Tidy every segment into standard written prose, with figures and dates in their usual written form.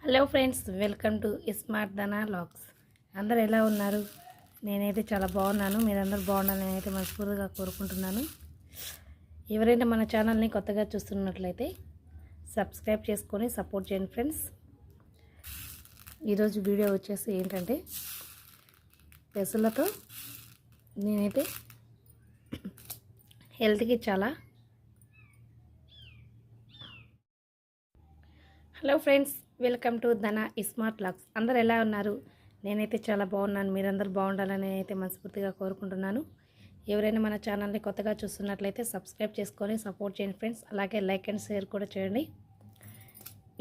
Hello friends, welcome to smart Dhana vlogs. అందరు ఎలా ఉన్నారు? నేనైతే చాలా బాగున్నాను. మీరందరూ బాగుండాలని నేనైతే మనస్ఫూర్తిగా కోరుకుంటున్నాను. ఎవరైనా మన ఛానల్ని కొత్తగా చూస్తున్నట్లయితే సబ్స్క్రైబ్ చేసుకొని సపోర్ట్ చేయండి ఫ్రెండ్స్. ఈరోజు వీడియో వచ్చేసి ఏంటంటే పెసలతో నేనైతే హెల్త్కి చాలా hello friends, welcome to Dhana smart vlogs. అందరు ఎలా ఉన్నారు? నేనైతే చాలా బాగున్నాను. మీరందరూ బాగుండాలని నేనైతే మనస్ఫూర్తిగా కోరుకుంటున్నాను. ఎవరైనా మన ఛానల్ని కొత్తగా చూస్తున్నట్లయితే సబ్స్క్రైబ్ చేసుకొని సపోర్ట్ చేయండి ఫ్రెండ్స్. అలాగే లైక్ అండ్ షేర్ కూడా చేయండి.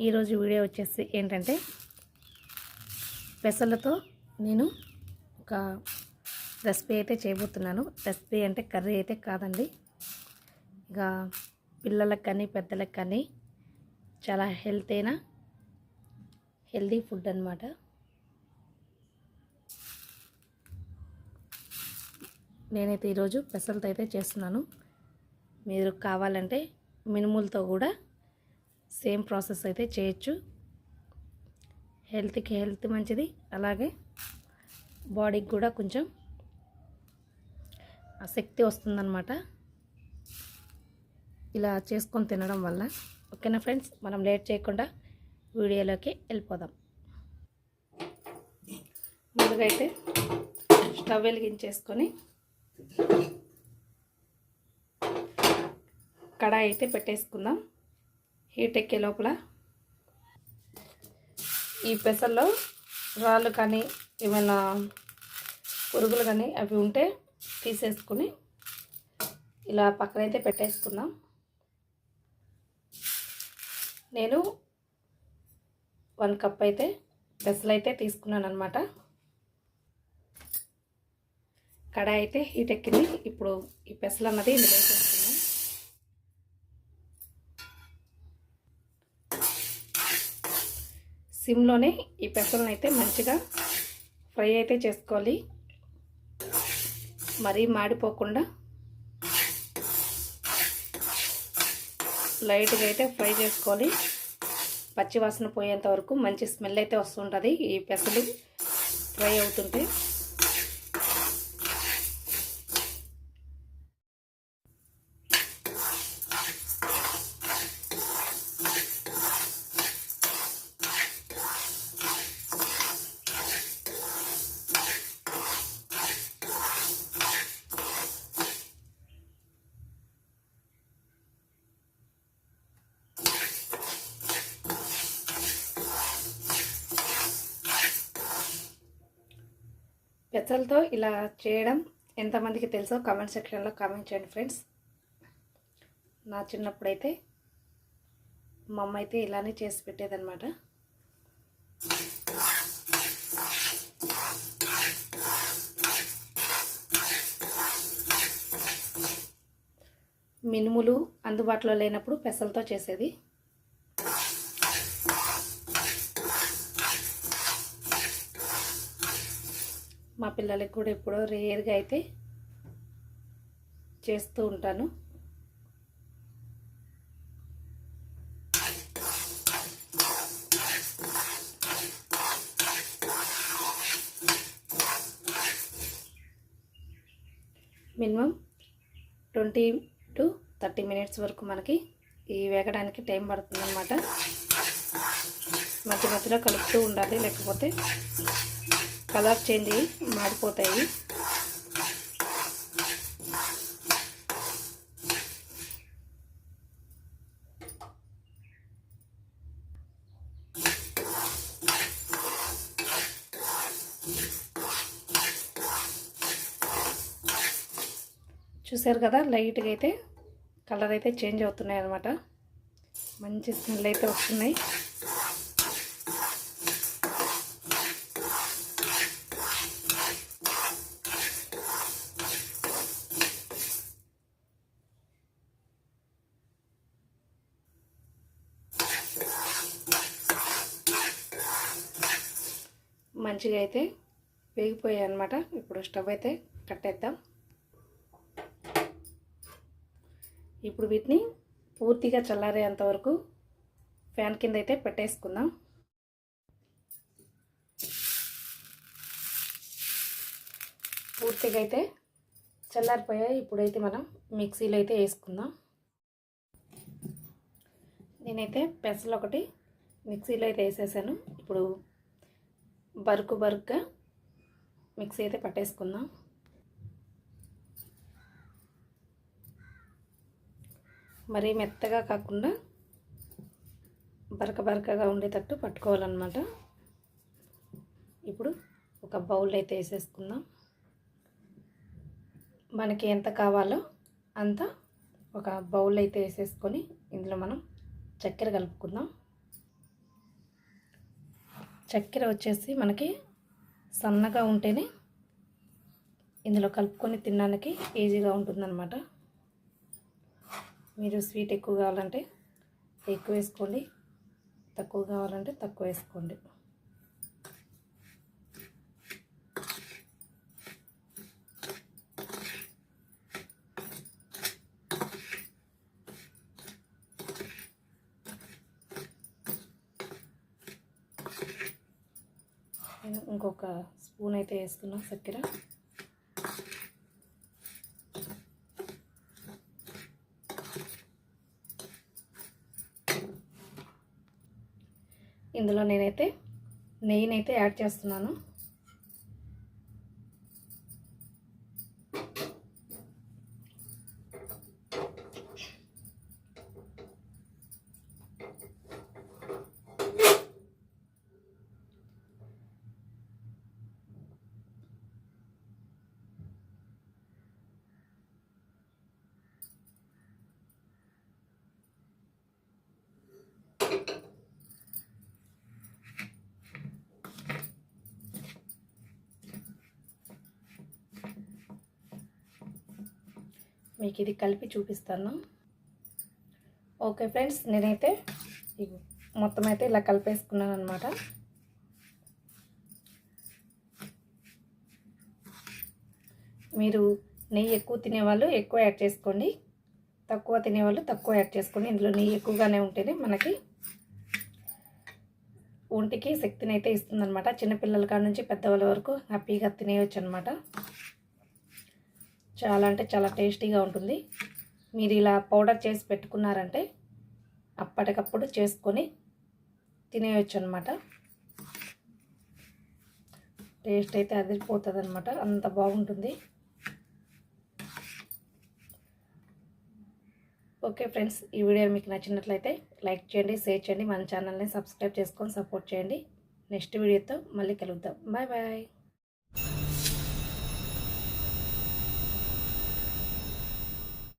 ఈరోజు వీడియో వచ్చేసి ఏంటంటే పెసలతో నేను ఒక రెసిపీ అయితే చేయబోతున్నాను. రెసిపీ అంటే కర్రీ అయితే కాదండి. ఇక పిల్లలకు కానీ పెద్దలకు కానీ చాలా హెల్దీ ఫుడ్ అన్నమాట. నేనైతే ఈరోజు పెసలతో అయితే చేస్తున్నాను. మీరు కావాలంటే మినుములతో కూడా సేమ్ ప్రాసెస్ అయితే చేయొచ్చు. హెల్త్కి హెల్త్ మంచిది, అలాగే బాడీకి కూడా కొంచెం శక్తి వస్తుందన్నమాట ఇలా చేసుకొని తినడం వల్ల. ఓకేనా ఫ్రెండ్స్, మనం లేట్ చేయకుండా వీడియోలోకి వెళ్ళిపోదాం. ముందుగా అయితే స్టవ్ వెలిగించేసుకొని కడాయి అయితే పెట్టేసుకుందాం. హీట్ ఎక్కే లోపల ఈ పెసల్లో రాళ్ళు కానీ ఏమైనా పురుగులు కానీ అవి ఉంటే తీసేసుకుని ఇలా పక్కనైతే పెట్టేసుకుందాం. నేను 1 కప్ అయితే పెసలు అయితే తీసుకున్నాను అనమాట. కడాయి అయితే హీట్ ఎక్కింది. ఇప్పుడు ఈ పెసలు అన్నది ఇందులో వేసేస్తున్నాం. సిమ్లోనే ఈ పెసలను అయితే మంచిగా ఫ్రై అయితే చేసుకోవాలి. మరీ మాడిపోకుండా లైట్గా అయితే ఫ్రై చేసుకోవాలి. పచ్చివాసన పోయేంత వరకు మంచి స్మెల్ అయితే వస్తుంటుంది ఈ పెసలు ఫ్రై అవుతుంటే. పెసలతో ఇలా చేయడం ఎంతమందికి తెలుసో కామెంట్ సెక్షన్లో కామెంట్ చేయండి ఫ్రెండ్స్. నా చిన్నప్పుడైతే మా అమ్మ అయితే ఇలానే చేసి పెట్టేదన్నమాట. మినుములు అందుబాటులో లేనప్పుడు పెసలతో చేసేది. మా పిల్లలకి కూడా ఎప్పుడో రేర్గా అయితే చేస్తూ ఉంటాను. మినిమం 20 to 30 మినిట్స్ వరకు మనకి ఈ వేగడానికి టైం పడుతుంది అన్నమాట. మధ్య మధ్యలో కలుపుతూ ఉండాలి, లేకపోతే కలర్ చేంజ్ అయ్యి మాడిపోతాయి. చూసారు కదా, లైట్గా అయితే కలర్ అయితే చేంజ్ అవుతున్నాయి అన్నమాట. మంచి స్మెల్ అయితే వస్తున్నాయి. మంచిగా అయితే వేగిపోయాయి అన్నమాట. ఇప్పుడు స్టవ్ అయితే కట్టేద్దాం. ఇప్పుడు వీటిని పూర్తిగా చల్లారేంత వరకు ఫ్యాన్ కింద అయితే పెట్టేసుకుందాం. పూర్తిగా అయితే చల్లారిపోయాయి. ఇప్పుడైతే మనం మిక్సీలో అయితే వేసుకుందాం. నేనైతే పెసలు ఒకటి మిక్సీలో అయితే వేసేసాను. ఇప్పుడు బరుకుగా మిక్సీ అయితే పట్టేసుకుందాం. మరీ మెత్తగా కాకుండా బరకగా ఉండేటట్టు పట్టుకోవాలన్నమాట. ఇప్పుడు ఒక బౌల్ అయితే వేసేసుకుందాం. మనకి ఎంత కావాలో అంత ఒక బౌల్ అయితే వేసేసుకొని ఇందులో మనం చక్కెర కలుపుకుందాం. చక్కెర వచ్చేసి మనకి సన్నగా ఉంటేనే ఇందులో కలుపుకొని తినడానికి ఈజీగా ఉంటుందన్నమాట. మీరు స్వీట్ ఎక్కువ కావాలంటే ఎక్కువ వేసుకోండి, తక్కువ కావాలంటే తక్కువ వేసుకోండి. నేను ఇంకొక స్పూన్ అయితే వేస్తున్నా చక్కెర. ఇందులో నేనైతే నెయ్యినైతే యాడ్ చేస్తున్నాను. మీకు ఇది కలిపి చూపిస్తాను. ఓకే ఫ్రెండ్స్, నేనైతే మొత్తం అయితే ఇలా కలిపేసుకున్నాను అనమాట. మీరు నెయ్యి ఎక్కువ తినేవాళ్ళు ఎక్కువ యాడ్ చేసుకోండి, తక్కువ తినేవాళ్ళు తక్కువ యాడ్ చేసుకోండి. ఇందులో నెయ్యి ఎక్కువగానే ఉంటేనే మనకి ఒంటికి శక్తిని అయితే ఇస్తుందన్నమాట. చిన్నపిల్లల కాడ నుంచి పెద్దవాళ్ళ వరకు హ్యాపీగా తినేయచ్చు అనమాట. చాలా అంటే చాలా టేస్టీగా ఉంటుంది. మీరు ఇలా పౌడర్ చేసి పెట్టుకున్నారంటే అప్పటికప్పుడు చేసుకొని తినేయచ్చు అనమాట. టేస్ట్ అయితే అదిరిపోతుంది అనమాట, అంత బాగుంటుంది. ఓకే ఫ్రెండ్స్, ఈ వీడియో మీకు నచ్చినట్లయితే లైక్ చేయండి, షేర్ చేయండి, మన ఛానల్ని సబ్స్క్రైబ్ చేసుకొని సపోర్ట్ చేయండి. నెక్స్ట్ వీడియోతో మళ్ళీ కలుద్దాం. Bye bye.